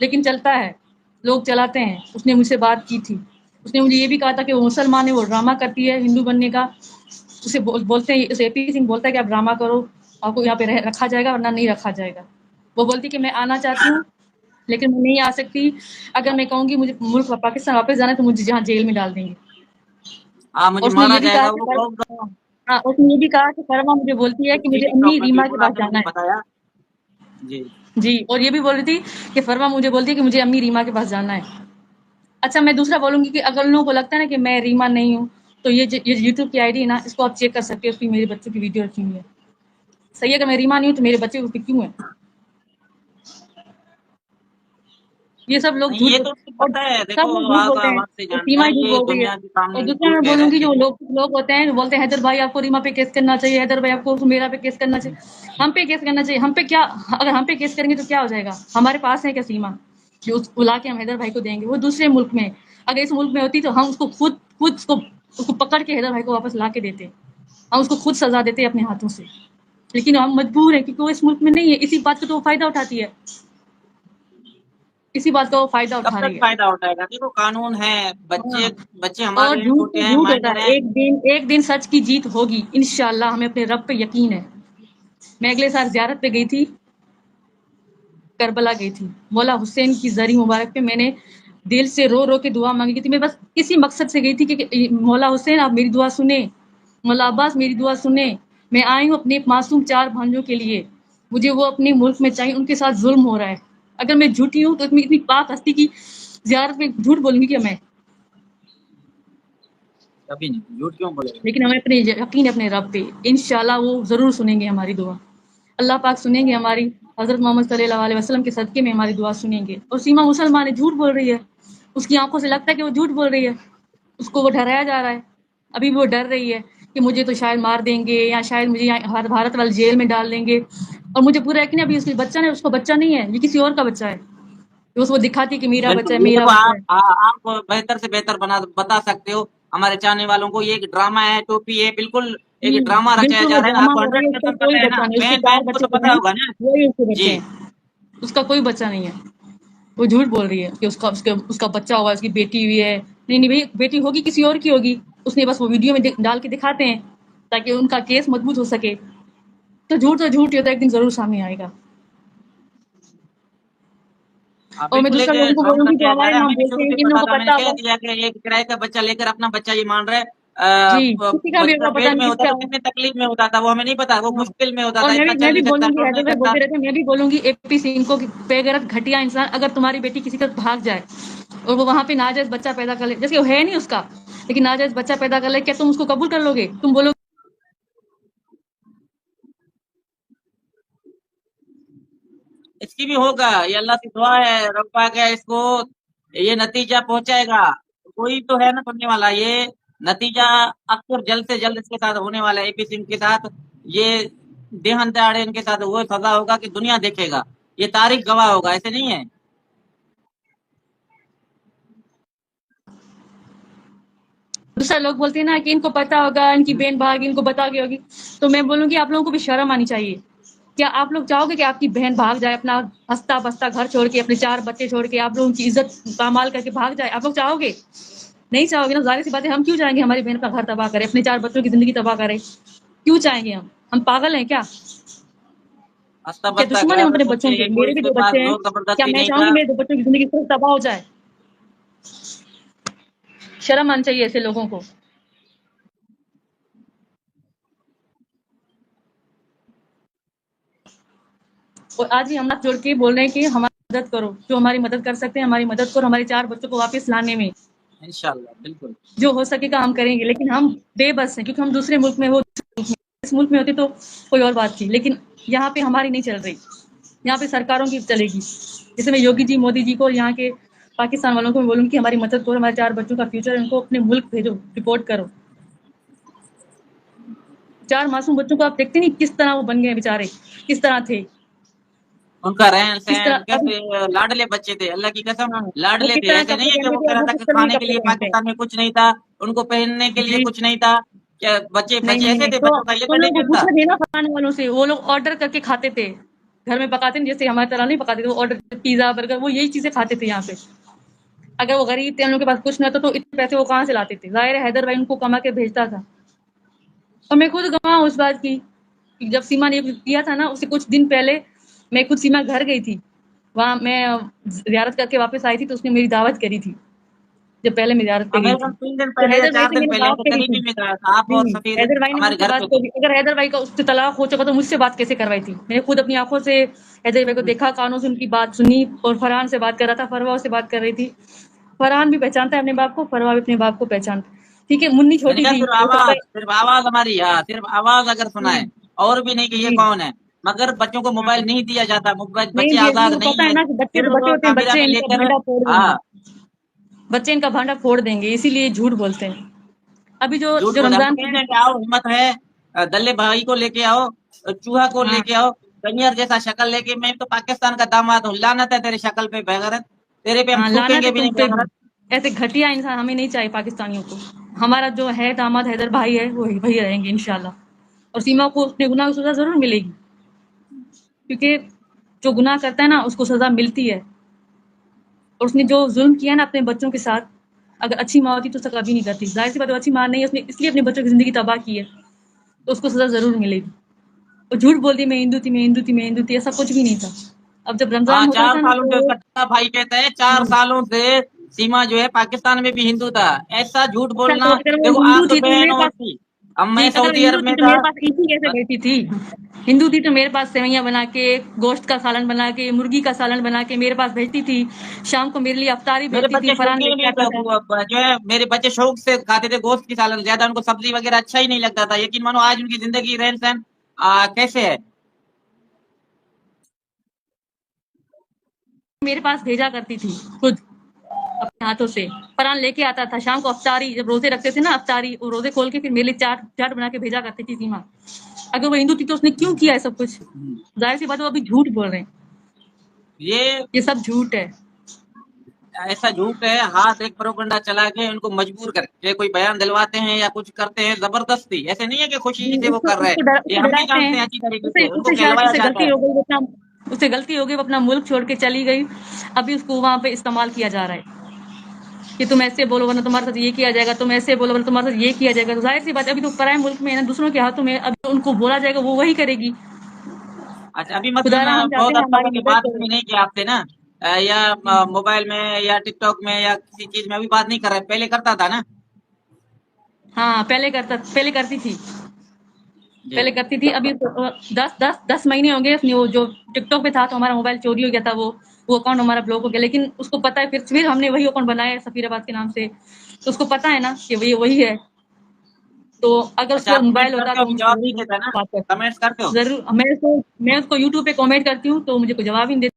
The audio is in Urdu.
لیکن چلتا ہے، لوگ چلاتے ہیں۔ اس نے مجھ سے بات کی تھی، اس نے مجھے یہ بھی کہا تھا کہ وہ مسلمان ہے، وہ ڈرامہ کرتی ہے ہندو بننے کا، اسے بولتے ہیں، اسے اے پی سنگھ بولتا ہے کہ آپ ڈرامہ کرو، آپ کو یہاں پہ رکھا جائے گا ورنہ نہیں رکھا جائے گا۔ وہ بولتی کہ میں آنا چاہتی ہوں لیکن میں نہیں آ سکتی، اگر میں کہوں گی مجھے ملک پاکستان واپس جانا ہے تو مجھے جہاں جیل میں ڈال دیں گے۔ ہاں اور مجھے اس نے مارا یہ بھی جائے کہا گا کہ وہ لوگ ہاں، اس نے یہ بھی کہا کہ فرما مجھے بولتی ہے کہ مجھے ٹک امی ٹاک میں ریما کے بالکل آپ پاس نے جانا مجھے ہے۔ بتایا جی۔ جی، اور یہ بھی بول رہی تھی کہ فرما مجھے بولتی ہے کہ مجھے امی ریما کے پاس جانا ہے۔ اچھا، میں دوسرا بولوں گی کہ اگر ان لوگوں کو لگتا ہے نا کہ میں ریما نہیں ہوں تو یہ یوٹیوب کی آئی ڈی ہے نا، اس کو آپ چیک کر سکتے ہو، اس کی میرے بچوں کی ویڈیو رکھی ہوئی ہے۔ صحیح ہے، اگر میں ریما نہیں ہوں تو میرے بچے اس پہ کیوں ہیں؟ یہ سب لوگ نہیں جھوٹ یہ بول تو مجھے اور پتا ہے، سب دیکھو لوگ جھوٹ آپ بولتے ہیں، آپ سے اور جانتا سیما ہے جھوٹ یہ بول رہی ہے۔ دنیا کے اور سامنے دوسرا میں جھوٹ کہہ بولوں رہے گی ہیں جو یہ۔ لوگ ہوتے ہیں بولتے ہیں حیدر بھائی آپ کو ریما پہ کیس کرنا چاہیے، حیدر بھائی آپ کو میرا پہ کیس کرنا چاہیے۔ ہم پہ کیس کرنا چاہیے، ہم پہ کیا، اگر ہم پہ کیس کریں گے تو کیا ہو جائے گا؟ ہمارے پاس ہے کیا سیما جو اس کو لا کے ہم حیدر بھائی کو دیں گے؟ وہ دوسرے ملک میں ہے۔ اگر اس ملک میں ہوتی تو ہم اس کو خود اس کو پکڑ کے حیدر بھائی کو واپس لا کے دیتے، ہم اس کو خود سزا دیتے اپنے ہاتھوں سے، لیکن ہم مجبور ہیں کیونکہ وہ اس ملک میں نہیں ہے۔ اسی بات کا تو وہ فائدہ اٹھاتی ہے، اسی بات کا وہ فائدہ کب اٹھا تک رہی ہے۔ فائدہ اٹھائے گا؟ دیکھو قانون ہے، ہاں، بچے بچے اور ہمارے جھوٹ چھوٹے تو ہیں، جھوٹ ہوتا مائنر ہے، ہیں۔ ایک دن سچ کی جیت ہوگی انشاءاللہ، ہمیں اپنے رب پہ یقین ہے۔ میں اگلے سال زیارت پہ گئی تھی، کربلا گئی تھی، مولا حسین کی زری مبارک پہ میں نے دل سے رو رو کے دعا مانگی تھی۔ میں بس اسی مقصد سے گئی تھی کہ مولا حسین آپ میری دعا سنیں، مولا عباس میری دعا سنیں، میں آئی ہوں اپنے معصوم 4 بھانجوں کے لیے، مجھے وہ اپنے ملک میں چاہیے، ان کے ساتھ ظلم ہو رہا ہے۔ اگر میں جھوٹی ہوں تو اتنی پاک ہستی کی زیارت میں جھوٹ بولوں گی کیا میں؟ کبھی نہیں، جھوٹ کیوں بولے گا؟ لیکن ہمیں اپنے یقین ہے اپنے رب پہ، انشاءاللہ وہ ضرور سنیں گے ہماری دعا، اللہ پاک سنیں گے ہماری، حضرت محمد صلی اللہ علیہ وسلم کے صدقے میں ہماری دعا سنیں گے۔ اور سیما مسلمان ہے، جھوٹ بول رہی ہے، اس کی آنکھوں سے لگتا ہے کہ وہ جھوٹ بول رہی ہے، اس کو وہ ڈرایا جا رہا ہے، ابھی بھی وہ ڈر رہی ہے کہ مجھے تو شاید مار دیں گے یا شاید مجھے یہاں بھارت والے جیل میں ڈال دیں گے۔ اور مجھے پورا یقین ہے ابھی اس کے بچہ نہیں، اس کو بچہ نہیں ہے، یہ کسی اور کا بچہ ہے، وہ دکھاتی کہ میرا بچہ بالکل، ہے، یہ میرا دیکھو بچہ ہے۔ آپ بہتر سے بہتر بتا سکتے ہو ہمارے چاہنے والوں کو، یہ ایک ڈرامہ ہے، ٹوپی ہے، بالکل ایک ڈرامہ رچایا بالکل وہ جا رہا ہے نا، ڈرامہ آپ کو ہو رہی ہے، اس کا 100% کوئی پتا ہے نا، بچہ نہیں، اس کے بہن 4 بہن کو بچے تو تو پتا ہیں، ہوگا نا وہی اس کے بچے جی۔ ہیں، اس کا کوئی بچہ نہیں ہے، وہ جھوٹ بول رہی ہے کہ اس کا بچہ ہوگا، اس کی بیٹی ہوئی ہے، نہیں نہیں بھائی بیٹی ہوگی کسی اور کی ہوگی، اس نے بس وہ ویڈیو میں ڈال کے دکھاتے ہیں تاکہ ان کا کیس مضبوط ہو سکے۔ تو جھوٹ ہی ہوتا ہے، ایک دن ضرور سامنے آئے گا۔ ہاں اور میں بالکل، ایک دوسرا لوگوں کو ڈرامہ بولوں گی جو رچایا جا ہمارے رہا ہے، وہاں ہمیں بھی بولتے شروع ہیں سے کہ ان پتا لوگوں تھا، کو میں نے پتا کہہ ہوگا، دیا کہ ایک کرائے کا بچہ لے کر اپنا بچہ یہ مان رہا ہے، جی کسی کا بھی ہوگا پتا پیٹ میں نہیں کس ہوتا کا تو ہے۔ کتنے تکلیف میں ہوتا تھا وہ ہمیں نہیں پتا، وہ ہاں، مشکل میں ہوتا اور تھا، اتنا میں چل بھی نہیں بولوں سکتا، گی، ٹر حیدر نہیں بھائی سکتا۔ بولتے رہتے ہیں، میں بھی بولوں گی اے پی سنگھ کو کہ بے غیرت گھٹیا انسان، اگر تمہاری بیٹی کسی طرح بھاگ جائے اور وہ وہاں پہ ناجائز بچہ پیدا کر لے، جیسے وہ ہے نہیں اس کا، لیکن ناجائز بچہ پیدا کر لے، کیا تم اس کو قبول کر لو گے؟ تم بولو اس کی بھی ہوگا، یہ اللہ سے دعا ہے، رب پاک ہے اس کو یہ نتیجہ پہنچائے گا، کوئی تو ہے نا سننے والا، یہ نتیجہ اکثر جلد سے جلد اس کے ساتھ ہونے والا ہے، اے پی سنگھ کے ساتھ یہ دیہن دہاڑے ان کے ساتھ وہ سزا ہوگا کہ دنیا دیکھے گا، یہ تاریخ گواہ ہوگا، ایسے نہیں ہے۔ دوسرا لوگ بولتے ہیں نا کہ ان کو پتا ہوگا، ان کی بہن بھاگی، ان کو بتا گئی ہوگی، تو میں بولوں گی آپ لوگوں کو بھی شرم آنی چاہیے۔ کیا آپ لوگ چاہو گے کہ آپ کی بہن بھاگ جائے، اپنا ہنستا بستا گھر چھوڑ کے، اپنے 4 بچے چھوڑ کے، آپ لوگوں کی عزت پامال کر کے بھاگ جائے؟ آپ لوگ چاہو گے؟ نہیں چاہو گے نا، ظاہر سی بات ہے، ہم کیوں چاہیں گے ہماری بہن کا گھر تباہ کرے، اپنے 4 بچوں کی زندگی تباہ کرے؟ کیوں چاہیں گے ہم پاگل ہیں کیا؟ ہنستا کیا بستا دشمن ہے گھر ہم اپنے بچوں بچے، کے؟ کوئی میرے اس بھی کے 2 پاس بچے ہیں، زور کیا زبردستی میں نہیں چاہوں تھا۔ گی میرے 2 بچوں کی زندگی صرف تباہ ہو جائے؟ شرم آنی چاہیے ایسے لوگوں کو۔ اور آج بھی ہم ہاتھ جوڑ کے بول رہے ہیں کہ ہماری مدد کرو، جو ہماری مدد کر سکتے ہیں ہماری مدد کرو، ہمارے 4 بچوں کو واپس لانے میں انشاءاللہ بالکل۔ جو ہو سکے گا ہم کریں گے، لیکن ہم بے بس ہیں کیونکہ ہم دوسرے ملک میں، وہ اس ملک میں ہوتی تو کوئی اور بات تھی، لیکن یہاں پہ ہماری نہیں چل رہی، یہاں پہ سرکاروں کی چلے گی۔ جیسے میں یوگی جی، مودی جی کو اور یہاں کے پاکستان والوں کو میں بولوں گی کہ ہماری مدد کرو، ہمارے 4 بچوں کا فیوچر ہے، ان کو اپنے ملک بھیجو، رپورٹ کرو۔ 4 معصوم بچوں کو آپ دیکھتے نہیں کس طرح وہ بن گئے بیچارے، کس طرح تھے، ان کا رہن کس سہن طرح ابھی، کیسے، لاڈلے بچے تھے، اللہ کی قسم ہاں وہ لاڈلے کس تھے، طرح ایسے نہیں کپڑے ہے کہ پہنتے وہ تھے کہہ اور رہا وہ تھا کس کہ طرح کھانے کے کے کپڑے لیے پہنتے ہیں۔ پاکستان میں کچھ نہیں تھا، ان کو پہننے کے لیے جی کچھ نہیں تھا، کیا بچے نہیں بچے نہیں ایسے نہیں، تھے، تو بچوں کا یہ تو ان نہیں لوگوں کو ملتا۔ پوچھنا چاہیے نا کھانے والوں سے، وہ لوگ آرڈر کر کے کھاتے تھے، گھر میں پکاتے ہیں جیسے ہماری طرح نہیں پکاتے تھے, وہ آرڈر پیزا برگر وہ یہی چیزیں کھاتے تھے یہاں پہ. اگر وہ غریب تھے, ان لوگوں کے پاس کچھ نہ تو اتنے پیسے وہ کہاں سے لاتے تھے؟ ظاہر ہے حیدر بھائی ان کو کما کے بھیجتا تھا. اور میں خود گواہ ہوں اس بات کی, جب سیما نے کیا تھا نا, اس سے کچھ دن پہلے میں خود سیما گھر گئی تھی, وہاں میں زیارت کر کے واپس آئی تھی, تو اس نے میری دعوت کری تھی جب پہلے میں زیارت پہ گئی میرے تھی. پاس 3 دن تو پہلے یا حیدر بھائی 4 سے دن میں نے پہلے بات کری قریبی تھی. میں گیا تھا, آپ اور جی, سفیر حیدر بھائی نے مجھ ہمارے سے گھر بات پہ تھے. کری. اگر حیدر بھائی کا اس سے طلاق ہو چکا تو مجھ سے بات کیسے کروائی تھی؟ میں نے خود اپنی آنکھوں سے حیدر بھائی کو دیکھا, کانوں سے ان کی بات سنی, اور فرحان سے بات کر رہا تھا, فروا سے بات کر رہی تھی. فرحان بھی پہچانتا ہے اپنے باپ کو, فروا بھی اپنے باپ کو پہچانتا. ٹھیک ہے, منی میں نے چھوٹی کہا تھی, ہو سکتا ہے. صرف آواز ہماری, ہاں صرف آواز اگر سنا ہے, اور بھی نہیں کہ یہ جی, کون ہے. مگر بچوں کو ہاں, موبائل نہیں دیا جاتا, نہیں بچے جی, آزاد وہ نہیں پتا ہے ہے, نا کہ بچے تو صرف بچے ہوتے ہیں, کمرہ بچے میں ان لے کا کر. بھانڈا پھوڑ دیں ہاں, گے, بچے ان کا بھانڈا پھوڑ دیں گے, اسی لیے جھوٹ بولتے ہیں. ابھی جو جھوٹ جو بولے. ہم تو رمضان کہتے کی, ہیں کہ آؤ, ہمت ہے, دلے بھائی کو لے کے آؤ, چوہا کو لے ہاں کے آؤ, کنیر جیسا شکل لے کے. میں تو پاکستان کا داماد ہوں, لعنت ہے تیرے شکل پہ بغیرت, تیرے پہ ہم ہاں, تھوکیں لعنت گے ہے بھی تم نہیں پہ. بغیرت. ایسے گھٹیا انسان ہمیں نہیں چاہیے پاکستانیوں کو. ہمارا جو ہے داماد حیدر بھائی ہے, وہی رہیں گے انشاءاللہ. اور سیما کو اپنے گناہ کی سزا ضرور ملے گی, کیونکہ جو گناہ کرتا ہے نا اس کو سزا ملتی ہے. اور اس نے جو ظلم کیا نا اپنے بچوں کے ساتھ, اگر اچھی ماں ہوتی تو اسے کبھی نہیں کرتی. ظاہر سی بات ہے اچھی ماں نہیں ہے, اس نے اس لیے اپنے بچوں کی زندگی تباہ کی ہے, تو اس کو سزا ضرور ملے گی. اور جھوٹ بولتی میں ہندو تھی, میں ہندو تھی, میں ہندو تھی, ایسا کچھ بھی نہیں تھا. اب جب ہاں, رمضان ہوتا 4 تھا نا سالوں سے اس تو کا بھائی کہتا ہے, 4 سالوں سے سیما جو ہے پاکستان میں بھی ہندو تھا. ایسا جھوٹ اچھا, بولنا. تو اگر وہ دیکھو ہندو آپ تو تھی تو بہن میرے پاس, ہوتی, اب جی, میں اگر سعودی ہندو عرب تھی میں تو تھا. میرے پاس ایسی کیسے بیٹھی تھی؟ ہندو تھی تو میرے پاس سیویاں بنا کے, گوشت کا سالن بنا کے, مرغی کا سالن بنا کے میرے پاس بھیجتی تھی. شام کو میرے لیے افطاری میرے بھیجتی تھی, بچے فرحان لے شوقین کے نہیں آتا تھا. تھے, جو ہے میرے بچے شوق سے کھاتے تھے گوشت کی سالن, زیادہ ان کو سبزی وغیرہ اچھا ہی نہیں لگتا تھا. یقین مانو آج ان کی زندگی رہن سہن کیسے ہے. میرے پاس بھیجا کرتی تھی خود اپنے ہاتھوں سے. فرحان لے کے آتا تھا شام کو افطاری, جب روزے رکھتے تھے نا افطاری, وہ روزے کھول کے پھر میرے لیے چاٹ بنا کے بھیجا کرتی تھی سیما. اگر وہ ہندو تھی تو اس نے کیوں کیا ہے سب کچھ؟ ظاہر سی بات ہے وہ ابھی جھوٹ بول رہے ہیں, یہ یہ سب جھوٹ ہے. ایسا جھوٹ ہے, ہاتھ ایک پروپگنڈا چلا کے ان کو مجبور کر کے کوئی بیان دلواتے ہیں یا کچھ کرتے ہیں زبردستی. ایسے نہیں ہے کہ خوشی سے وہ کر رہے ہیں, اس یہ کو ہم بھی ڈراتے ہیں, جانتے ہیں اچھی طریقے سے, ان کو اسے شاید کہلوایا اسے جاتا غلطی ہے. ہو گئی, اسے غلطی ہو گئی, وہ اپنا ملک چھوڑ کے چلی گئی. ابھی اس کو وہاں پہ استعمال کیا جا رہا ہے کہ تم ایسے بولو ورنہ تمہارے ساتھ یہ کیا جائے گا, تم ایسے بولو ورنہ تمہارے ساتھ یہ کیا جائے گا. تو ظاہر سی بات ہے ابھی تو پرائے ملک میں ہے نا, دوسروں کے ہاتھوں میں, ابھی ان کو بولا جائے گا وہ وہی کرے گی. اچھا, ابھی مثلاً خدا را ہم چاہتے بہت ہیں عرصہ ہماری ہو گیا مدد بات کرے. بھی نہیں کیا آپ سے نا, یا موبائل میں یا ٹک ٹاک میں یا کسی چیز میں ابھی بات نہیں کر رہے, پہلے کرتا تھا نا. ہاں, پہلے کرتی تھی, جی پہلے کرتی تھی. ابھی 10 مہینے ہوں گے. وہ جو ٹک ٹاک پہ تھا تو ہمارا موبائل چوری ہو گیا تھا, وہ اکاؤنٹ ہمارا بلاک ہو گیا. لیکن اس کو پتا ہے, پھر ہم نے وہی اکاؤنٹ بنایا ہے سفیر آباد کے نام سے, تو اس کو پتا ہے نا کہ وہی ہے. تو اگر اس اچھا, کو آپ موبائل کمنٹ ہوتا کرتے ہو, تو ابھی ہم جواب ضرور نہیں دیتا نا, بات کرتے. کمنٹس کرتے ہو. ضرور, میں اس کو یوٹیوب پہ کامنٹ کرتی ہوں تو مجھے کوئی جواب ہی نہیں دیتا.